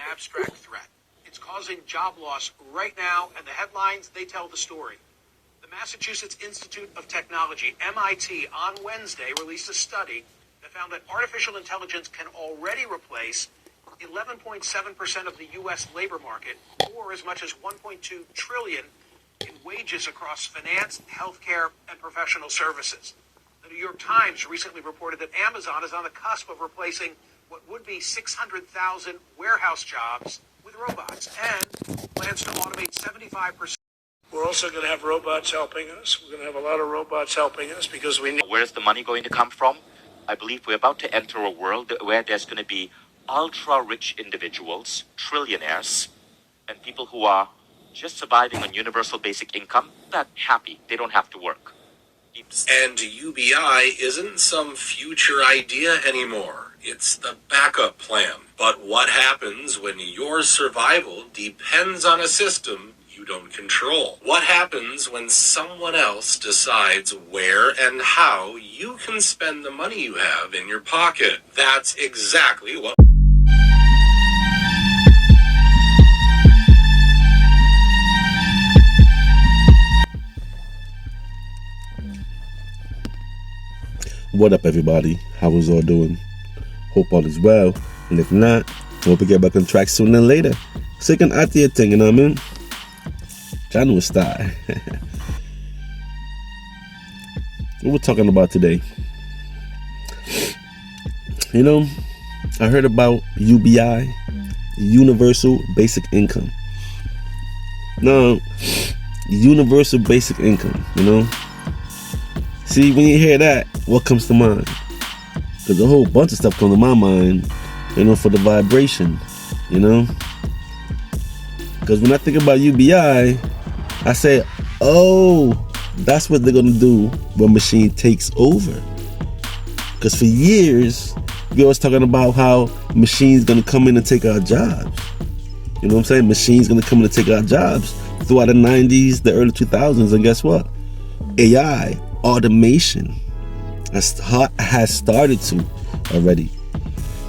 abstract threat. It's causing job loss right now, and the headlines, they tell the story. The Massachusetts Institute of Technology, MIT, on Wednesday released a study that found that artificial intelligence can already replace 11.7% of the U.S. labor market, or as much as $1.2 trillion in wages across finance, healthcare, and professional services. The New York Times recently reported that Amazon is on the cusp of replacing what would be 600,000 warehouse jobs with robots, and plans to automate 75%. We're also going to have robots helping us. We're going to have a lot of robots helping us because we need... Where's the money going to come from? I believe we're about to enter a world where there's going to be ultra-rich individuals, trillionaires, and people who are just surviving on universal basic income, but happy. They don't have to work. And UBI isn't some future idea anymore. It's the backup plan. But what happens when your survival depends on a system you don't control? What happens when someone else decides where and how you can spend the money you have in your pocket? That's exactly what... What up, everybody? How is all doing? Hope all is well. And if not, hope we get back on track sooner than later. So you can add to your thing, you know what I mean? John will start. What we're talking about today? You know, I heard about UBI, Universal Basic Income. Now, Universal Basic Income, you know? See, when you hear that, what comes to mind? Because a whole bunch of stuff comes to my mind, you know, for the vibration, you know? Because when I think about UBI, I say, oh, that's what they're going to do when machine takes over. Because for years, we always talking about how machines going to come in and take our jobs. You know what I'm saying? Machines going to come in and take our jobs throughout the 90s, the early 2000s, and guess what? AI, automation has started to already.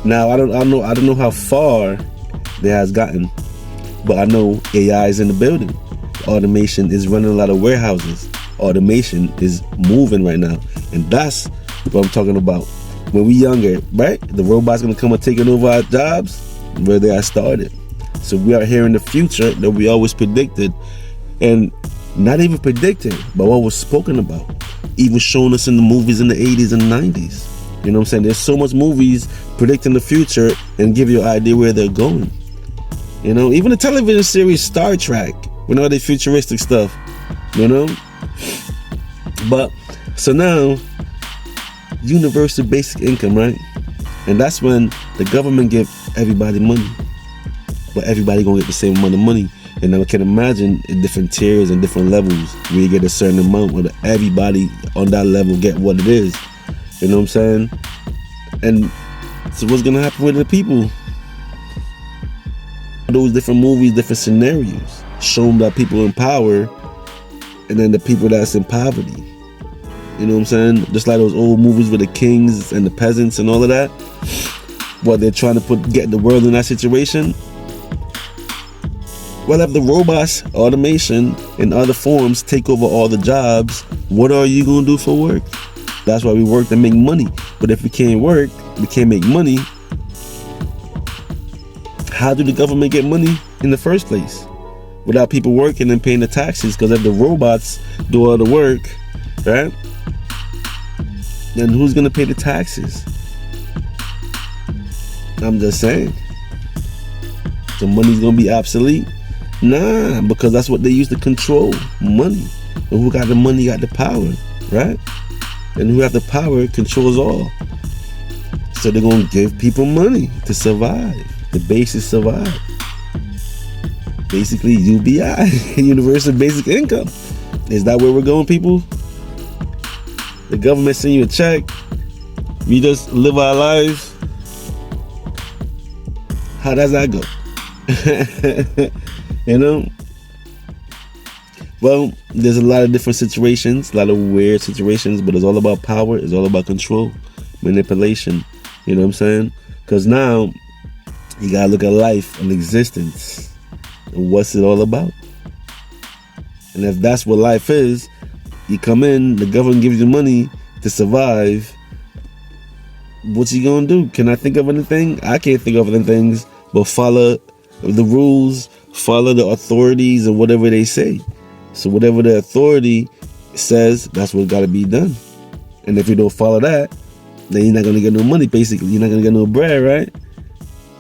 Now I don't know how far it has gotten, but I know AI is in the building. Automation is running a lot of warehouses. Automation is moving right now, and that's what I'm talking about. When we younger, right? The robots gonna come and taking over our jobs where they are started. So we are here in the future that we always predicted, and not even predicted, but what was spoken about, even shown us in the movies in the 80s and 90s. You know what I'm saying? There's so much movies predicting the future and give you an idea where they're going. You know, even the television series Star Trek, with all the futuristic stuff, you know? But, so now, universal basic income, right? And that's when the government give everybody money. But everybody gonna get the same amount of money. And I can imagine in different tiers and different levels where you get a certain amount, or everybody on that level get what it is. You know what I'm saying? And so what's gonna happen with the people? Those different movies, different scenarios, shown by people in power, and then the people that's in poverty. You know what I'm saying? Just like those old movies with the kings and the peasants and all of that. What they're trying to get the world in that situation. Well, if the robots, automation, and other forms take over all the jobs, what are you going to do for work? That's why we work to make money. But if we can't work, we can't make money. How do the government get money in the first place? Without people working and paying the taxes. Because if the robots do all the work, right? Then who's going to pay the taxes? I'm just saying. The money's going to be obsolete. Nah, because that's what they use to control money. And who got the money got the power, right? And who have the power controls all. So they're going to give people money to survive. The base is survive. Basically, UBI, Universal Basic Income. Is that where we're going, people? The government send you a check. We just live our lives. How does that go? You know? Well, there's a lot of different situations, a lot of weird situations, but it's all about power. It's all about control, manipulation. You know what I'm saying? Because now, You gotta look at life and existence and what's it all about. And if that's what life is, you come in, the government gives you money to survive. What you gonna do? Can I think of anything? I can't think of any things but follow the rules, follow the authorities and whatever they say. So whatever the authority says, that's what gotta be done. And if you don't follow that, then you're not gonna get no money, basically. You're not gonna get no bread, right?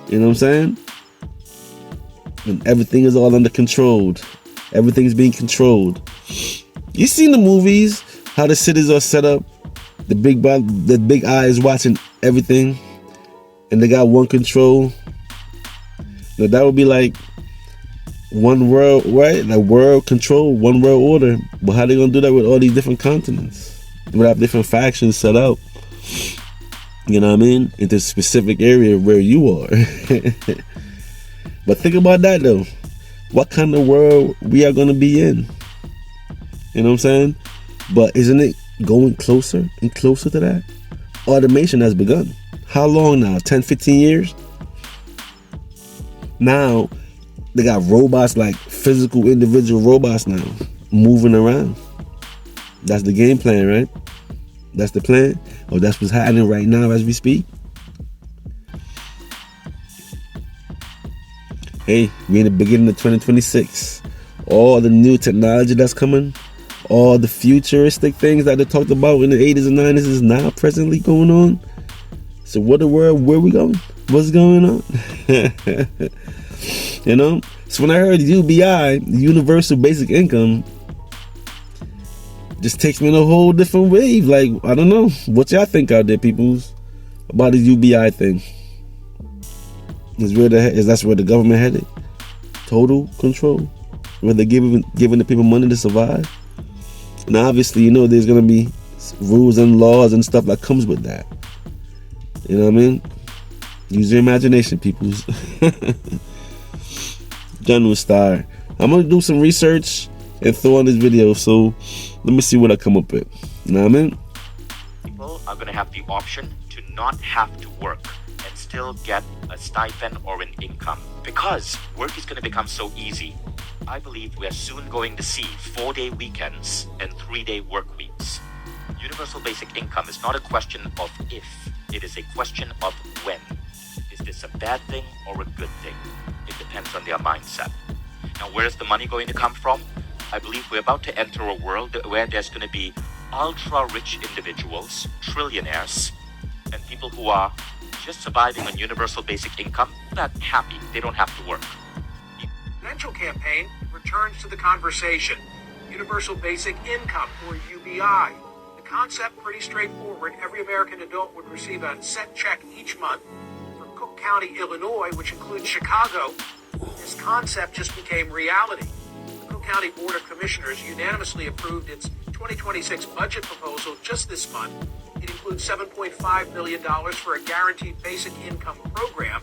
You know what I'm saying? And everything is all under control. Everything's being controlled. You seen the movies, how the cities are set up, the big eyes watching everything, and they got one control. Now that would be like one world, right? Like world control, one world order. But how they gonna do that with all these different continents? We have different factions set up. You know what I mean? Into a specific area where you are. But think about that though. What kind of world we are gonna be in? You know what I'm saying? But isn't it going closer and closer to that? Automation has begun. How long now? 10, 15 years? Now they got robots, like physical individual robots now, moving around. That's the game plan, right? That's the plan. Or that's what's happening right now as we speak. Hey, we're in the beginning of 2026. All the new technology that's coming, all the futuristic things that they talked about in the 80s and 90s is now presently going on. So what the world, where we going? What's going on? You know? So when I heard UBI, Universal Basic Income, just takes me in a whole different wave. Like, I don't know. What y'all think out there, peoples, about the UBI thing? Is that's where the government headed? Total control? Where they're giving the people money to survive? And obviously, you know, there's going to be rules and laws and stuff that comes with that. You know what I mean? Use your imagination, peoples. General Star. I'm going to do some research and throw on this video. So let me see what I come up with. You know what I mean? People are going to have the option to not have to work and still get a stipend or an income. Because work is going to become so easy, I believe we are soon going to see 4-day weekends and 3-day work weeks. Universal basic income is not a question of if, it is a question of when. Is this a bad thing or a good thing? It depends on their mindset. Now, where is the money going to come from? I believe we're about to enter a world where there's going to be ultra-rich individuals, trillionaires, and people who are just surviving on universal basic income, but happy. They don't have to work. The presidential campaign returns to the conversation. Universal Basic Income, or UBI. The concept, pretty straightforward. Every American adult would receive a set check each month. For Cook County, Illinois, which includes Chicago, this concept just became reality. The Cook County Board of Commissioners unanimously approved its 2026 budget proposal just this month. It includes $7.5 million for a guaranteed basic income program.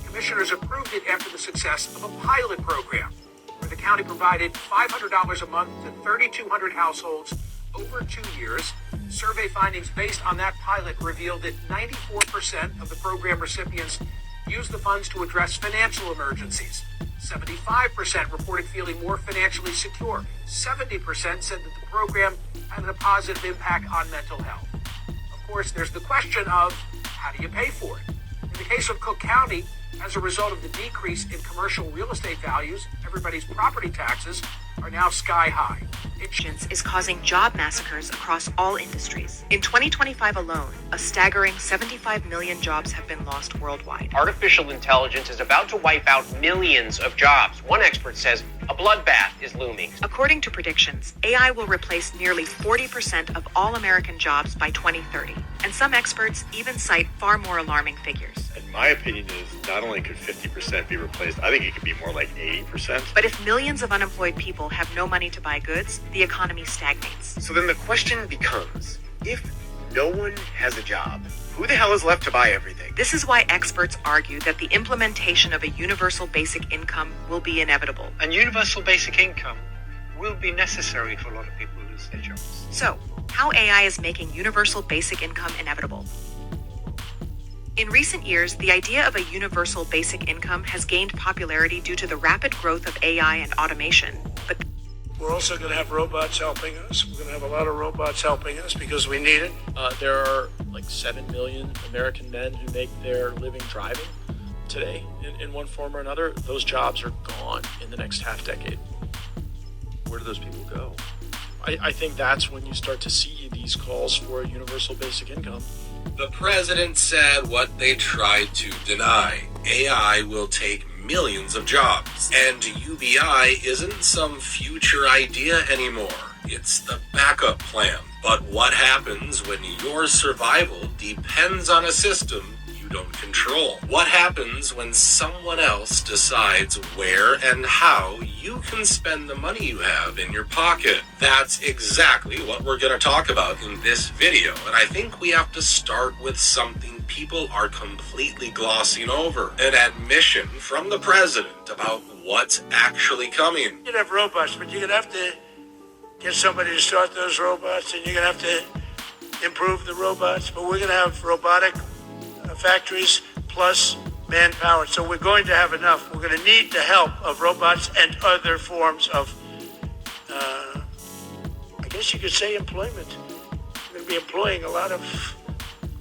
Commissioners approved it after the success of a pilot program, where the county provided $500 a month to 3,200 households over 2 years. Survey findings based on that pilot revealed that 94% of the program recipients used the funds to address financial emergencies. 75% reported feeling more financially secure. 70% said that the program had a positive impact on mental health. Of course, there's the question of how do you pay for it? In the case of Cook County, as a result of the decrease in commercial real estate values, everybody's property taxes are now sky high. Is causing job massacres across all industries. In 2025 alone, a staggering 75 million jobs have been lost worldwide. Artificial intelligence is about to wipe out millions of jobs. One expert says a bloodbath is looming. According to predictions, AI will replace nearly 40% of all American jobs by 2030. And some experts even cite far more alarming figures. And my opinion is not only could 50% be replaced, I think it could be more like 80%. But if millions of unemployed people have no money to buy goods, the economy stagnates. So then the question becomes, if no one has a job, who the hell is left to buy everything? This is why experts argue that the implementation of a universal basic income will be inevitable. And universal basic income will be necessary for a lot of people who lose their jobs. So, how AI is making universal basic income inevitable? In recent years, the idea of a universal basic income has gained popularity due to the rapid growth of AI and automation. But We're also going to have robots helping us. We're going to have a lot of robots helping us because we need it. There are like 7 million American men who make their living driving today in one form or another. Those jobs are gone in the next half decade. Where do those people go? I think that's when you start to see these calls for a universal basic income. The president said what they tried to deny. AI will take millions of jobs. And UBI isn't some future idea anymore. It's the backup plan. But what happens when your survival depends on a system you don't control? What happens when someone else decides where and how you can spend the money you have in your pocket? That's exactly what we're going to talk about in this video. And I think we have to start with something people are completely glossing over. An admission from the president about what's actually coming. You'd have robots, but you're going to have to get somebody to start those robots, and you're going to have to improve the robots. But we're going to have robotic factories plus manpower. So we're going to have enough. We're going to need the help of robots and other forms of, I guess you could say, employment. We're going to be employing a lot of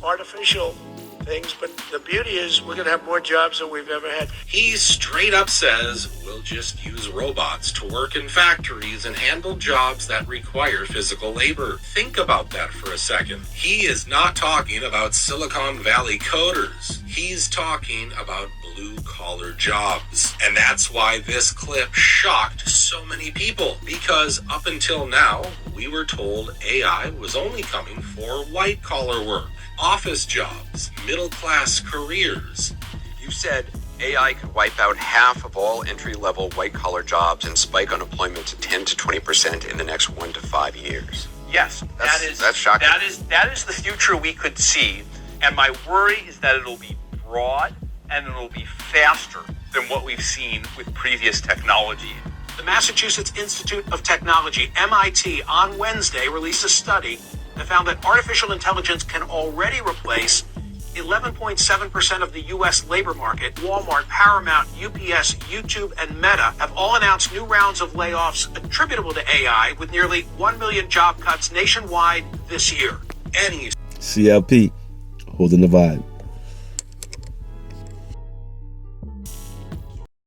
artificial things, but the beauty is we're going to have more jobs than we've ever had. He straight up says we'll just use robots to work in factories and handle jobs that require physical labor. Think about that for a second. He is not talking about Silicon Valley coders. He's talking about blue-collar jobs. And that's why this clip shocked so many people, because up until now, we were told AI was only coming for white-collar work, office jobs, middle-class careers. You said AI could wipe out half of all entry-level white-collar jobs and spike unemployment to 10 to 20% in the next 1 to 5 years. Yes, That's shocking. That is the future we could see, and my worry is that it'll be broad and it'll be faster than what we've seen with previous technology. The Massachusetts Institute of Technology, MIT, on Wednesday released a study that found that artificial intelligence can already replace 11.7% of the U.S. labor market. Walmart, Paramount, UPS, YouTube, and Meta have all announced new rounds of layoffs attributable to AI, with nearly 1 million job cuts nationwide this year. CLP, holding the vibe.